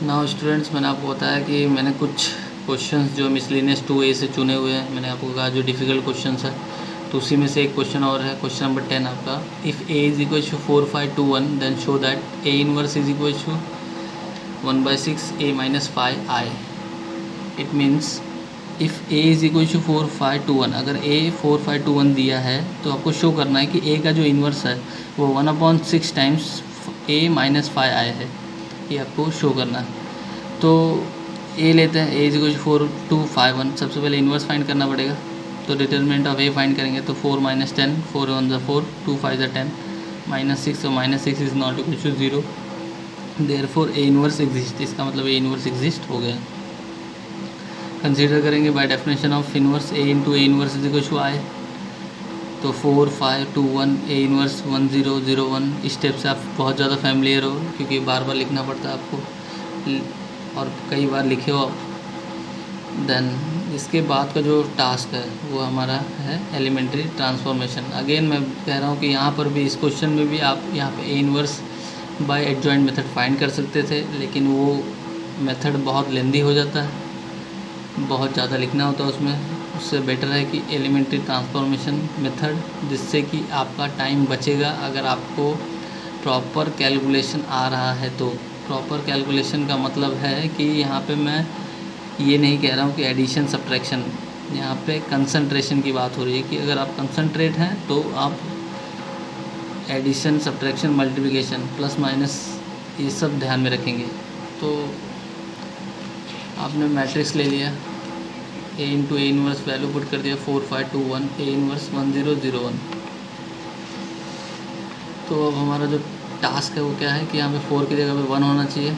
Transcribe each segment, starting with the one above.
Now students, मैंने आपको बताया कि मैंने कुछ क्वेश्चंस जो मिसलिनियस 2A से चुने हुए हैं। मैंने आपको कहा जो डिफ़िकल्ट क्वेश्चंस है, तो उसी में से एक क्वेश्चन और है, क्वेश्चन नंबर 10 आपका। If A is equal to 4 5 2 1 then show that A inverse is equal to 1/6 A minus 5 I। It means if A is equal to 4 5 2 1, अगर A 4 5 2 1 दिया है तो आपको शो करना है कि A का जो इन्वर्स है वो 1/6 टाइम्स A माइनस 5 I है। ये आपको शो करना है। तो A लेते हैं, A इज इक्वल 4 2 5 1। सबसे पहले इन्वर्स फाइंड करना पड़ेगा, तो डिटर्मिनेंट ऑफ A फाइंड करेंगे तो 4 माइनस 10, 4 1 ज़ा 4, 2 5 ज़ा 10, -6, और -6 is not equal to 0, therefore A inverse exist. इसका मतलब A इनवर्स एग्जिस्ट हो गया। कंसीडर करेंगे by definition of inverse A into A inverse is equal to I। तो 4 5 2 1 A इनवर्स 1 0 0 1। इस स्टेप से आप बहुत ज़्यादा फैमिलियर हो, क्योंकि बार बार लिखना पड़ता है आपको और कई बार लिखे हो आप। देन इसके बाद का जो टास्क है वो हमारा है एलिमेंट्री ट्रांसफॉर्मेशन। अगेन मैं कह रहा हूँ कि यहाँ पर भी, इस क्वेश्चन में भी आप यहाँ पे A inverse by adjoint method find कर सकते थे, लेकिन वो मेथड बहुत लेंदी हो जाता है, बहुत ज़्यादा लिखना होता है उसमें। उससे बेटर है कि एलिमेंट्री ट्रांसफॉर्मेशन मेथड, जिससे कि आपका टाइम बचेगा। अगर आपको प्रॉपर कैलकुलेशन आ रहा है तो प्रॉपर कैलकुलेशन का मतलब है कि यहाँ पे मैं ये नहीं कह रहा हूँ कि एडिशन सब्ट्रैक्शन, यहाँ पे कंसंट्रेशन की बात हो रही है कि अगर आप कंसंट्रेट हैं तो आप addition subtraction multiplication plus minus ये सब ध्यान में रखेंगे। तो आपने मैट्रिक्स ले लिया, A into A inverse value put कर दिया 4 5 2 1, A इनवर्स 1 0 0 1। तो अब हमारा जो टास्क है वो क्या है कि यहाँ पे 4 की जगह पे 1 होना चाहिए,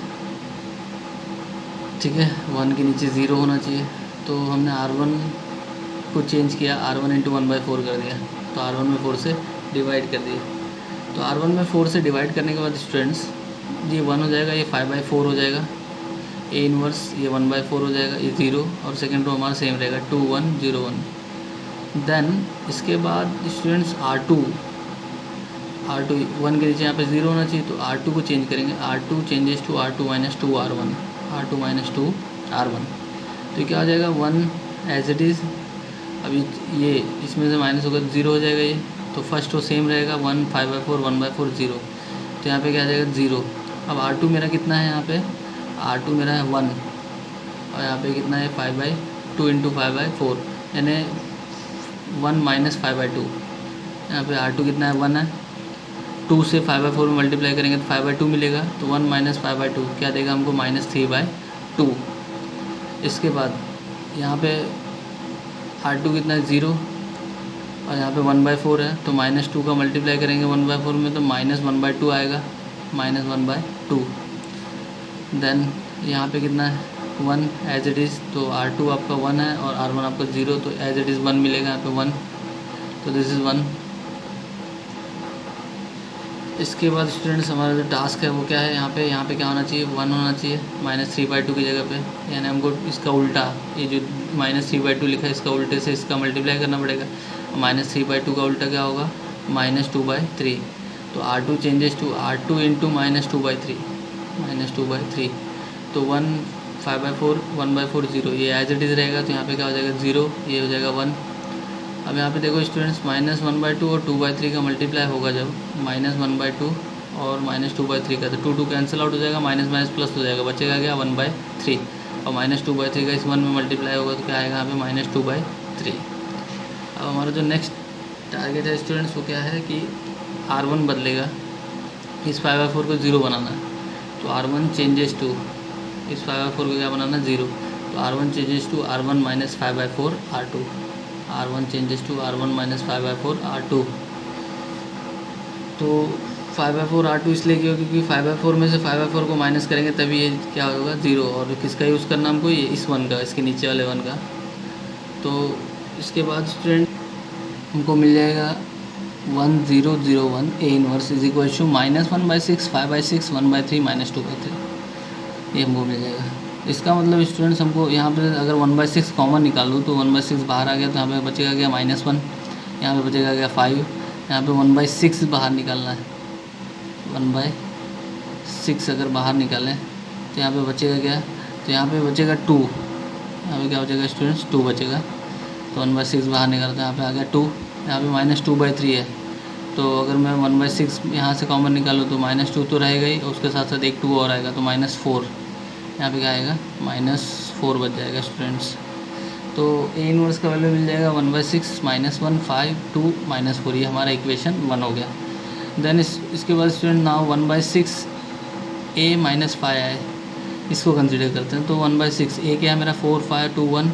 ठीक है। 1 के नीचे 0 होना चाहिए। तो हमने R1 को चेंज किया, R1 इंटू 1/4 कर दिया, तो R1 में 4 से डिवाइड कर दिया। तो R1 में 4 से डिवाइड करने के बाद स्टूडेंट्स ये 1 हो जाएगा, ये 5/4 हो जाएगा, A इनवर्स ये 1/4 हो जाएगा, ये 0, और सेकेंड रो हमारा सेम रहेगा 2 1 0 1। देन इसके बाद स्टूडेंट्स R2 1 के नीचे यहाँ पे 0 होना चाहिए, तो R2 को चेंज करेंगे, R2 changes to R2 minus 2 R1, R2 minus 2 R1। तो क्या हो जाएगा 1 एज इट इज़। अभी ये इसमें से माइनस होकर 0 हो जाएगा ये, तो फर्स्ट रो सेम रहेगा 1 5/4 1/4 0, तो यहाँ पे क्या आ जाएगा 0। अब R2 मेरा कितना है, यहाँ पे R2 मेरा है 1, और यहाँ पे कितना है 5/2 इंटू 5/4, यानी 1 माइनस 5/2। यहाँ पे R2 कितना है 1 है, 2 से 5/4 में मल्टीप्लाई करेंगे तो 5/2 मिलेगा, तो 1 माइनस 5/2 क्या देगा हमको -3/2। इसके बाद यहाँ पे R2 कितना है 0, और यहाँ पे 1/4 है, तो -2 का मल्टीप्लाई करेंगे 1/4 में तो -1/2 आएगा, -1/2। देन यहाँ पे कितना है 1 एज इट इज़, तो R2 आपका 1 है और R1 आपका 0, तो एज इट इज़ 1 मिलेगा यहाँ पे 1, तो दिस इज़ 1। इसके बाद स्टूडेंट्स हमारा जो टास्क है वो क्या है, यहाँ पे क्या होना चाहिए 1 होना चाहिए -3/2 की जगह पे, यानी हमको इसका उल्टा, ये जो -3/2 लिखा है इसका उल्टे से इसका मल्टीप्लाई करना पड़ेगा। -3/2 का उल्टा क्या होगा -2/3, तो R2 changes to R2 into -2/3, -2/3, तो 1 5/4 1/4 0, ये एज इट इज़ रहेगा, तो यहाँ पे क्या हो जाएगा 0, ये हो जाएगा 1। अब यहाँ पे देखो स्टूडेंट्स -1/2 और 2/3 का मल्टीप्लाई होगा जब, -1/2 और -2/3 का, तो 2 2 कैंसिल आउट हो जाएगा, माइनस माइनस प्लस हो जाएगा, बचेगा क्या 1/3, और -2/3 का इस 1 में मल्टीप्लाई होगा तो क्या आएगा यहाँ पे -2/3। अब हमारा जो नेक्स्ट टारगेट है स्टूडेंट्स वो क्या है कि R1 बदलेगा, इस 5/4 को 0 बनाना है, तो R1 चेंजेस टू इस 5/4 को क्या बनाना 0, तो R1 changes to R1 minus 5/4 R2, R1 changes to R1 minus 5/4 R2। तो 5/4 R2 इसलिए क्यों, क्योंकि 5/4 में से 5/4 को माइनस करेंगे तभी ये क्या होगा 0, और किसका यूज़ करना हमको, ये इस 1 का, इसके नीचे वाले 1 का। तो इसके बाद स्टूडेंट हमको मिल जाएगा 1 0 0 1 A inverse is equal to -1/6 5/6 1/3 -2/3, ये हमको मिल जाएगा। इसका मतलब स्टूडेंट्स हमको यहाँ पे अगर 1/6 कॉमन निकालूँ तो 1/6 बाहर आ गया, तो यहाँ पे बचेगा क्या -1, यहाँ पे बचेगा क्या 5, यहाँ पे 1/6 बाहर निकालना है, 1/6 अगर बाहर निकालें तो यहाँ पे बचेगा क्या, तो यहाँ पे बचेगा 2, यहाँ पे क्या बचेगा स्टूडेंट्स 2 बचेगा। तो 1/6 बाहर निकलता है, यहाँ पे आ गया 2, यहाँ पे -2/3 है। तो अगर मैं 1/6 यहाँ से कॉमन निकालूँ तो -2 तो रहेगा ही, उसके साथ साथ एक 2 और आएगा तो -4, यहाँ पे क्या आएगा -4 बच जाएगा स्टूडेंट्स। तो ए इनवर्स का वैल्यू मिल जाएगा 1/6 -1 5 2 -4, ये हमारा इक्वेशन 1 हो गया। देन इसके बाद स्टूडेंट नाउ 1/6 a -5 आए, इसको कंसिडर करते हैं। तो 1/6 a क्या है मेरा 4 5 2 1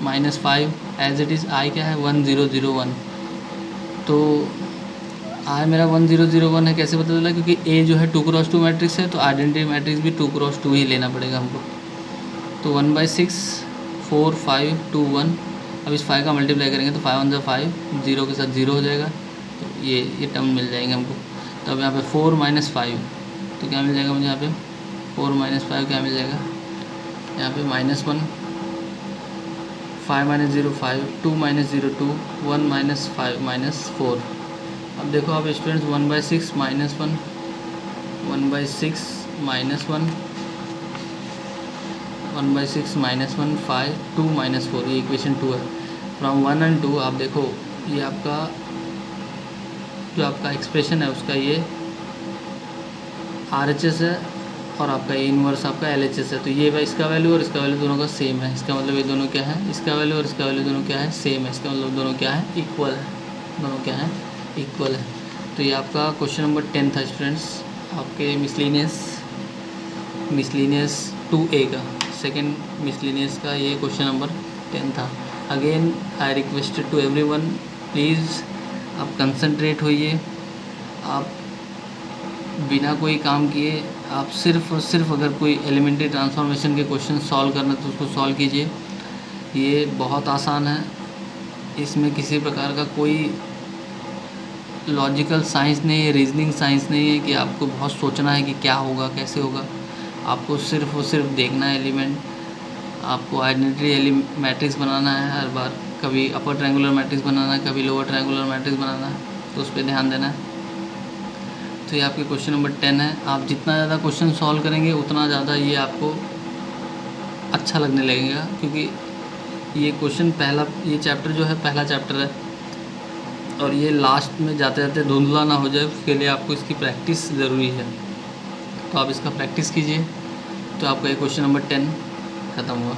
-5 एज इट इज़ i क्या है 1 0 0 1। तो i मेरा 1 0 0 1 है, कैसे पता चला, क्योंकि a जो है 2x2 मैट्रिक्स है, तो आइडेंटिटी मैट्रिक्स भी 2x2 ही लेना पड़ेगा हमको। तो 1/6 4 5 2 1, अब इस 5 का मल्टीप्लाई करेंगे तो 5 1 ज़ा 5, 0 के साथ 0 हो जाएगा, तो ये टर्म मिल जाएंगे हमको। तो अब यहाँ पे 4 - 5, तो क्या मिल जाएगा मुझे यहाँ पे 4 - 5 क्या मिल जाएगा, यहाँ पे -1 5 - 0 5 2 - 0 2 1 - 5 - 4। अब देखो आप स्टूडेंट्स 1/6 - 1 1/6 - 1 1/6 - 1 5 2 - 4, ये इक्वेशन 2 है। फ्रॉम 1 एंड 2 आप देखो ये आपका जो आपका एक्सप्रेशन है उसका ये RHS है और आपका ए इनवर्स आपका LHS है। तो ये इसका वैल्यू और इसका वैल्यू दोनों का सेम है, इसका मतलब ये दोनों क्या है, इसका वैल्यू और इसका वैल्यू दोनों क्या है, सेम है, इसका मतलब दोनों क्या है, इक्वल है, दोनों क्या है, इक्वल है। तो ये आपका क्वेश्चन नंबर 10 था स्टूडेंट्स, आपके मिसलिनियस 2A का, सेकेंड मिसलिनियस का ये क्वेश्चन नंबर 10 था। Again I requested to everyone, please आप कंसंट्रेट होइए, आप बिना कोई काम किए आप सिर्फ और सिर्फ अगर कोई एलिमेंट्री ट्रांसफॉर्मेशन के क्वेश्चन सॉल्व करना तो उसको सॉल्व कीजिए। ये बहुत आसान है, इसमें किसी प्रकार का कोई लॉजिकल साइंस नहीं है, रीजनिंग साइंस नहीं है कि आपको बहुत सोचना है कि क्या होगा कैसे होगा। आपको सिर्फ और सिर्फ देखना है एलिमेंट, आपको आइडेंटिटी मैट्रिक्स बनाना है हर बार, कभी अपर ट्रायंगुलर मैट्रिक्स बनाना है, कभी लोअर ट्रायंगुलर मैट्रिक्स बनाना है, तो उस पर ध्यान देना है। तो ये आपके क्वेश्चन नंबर 10 है। आप जितना ज़्यादा क्वेश्चन सॉल्व करेंगे उतना ज़्यादा ये आपको अच्छा लगने लगेगा, क्योंकि ये क्वेश्चन ये चैप्टर जो है पहला चैप्टर है और ये लास्ट में जाते जाते धुंधला ना हो जाए, उसके लिए आपको इसकी प्रैक्टिस ज़रूरी है। तो आप इसका प्रैक्टिस कीजिए, तो आपका ये क्वेश्चन नंबर 10 ख़त्म हुआ।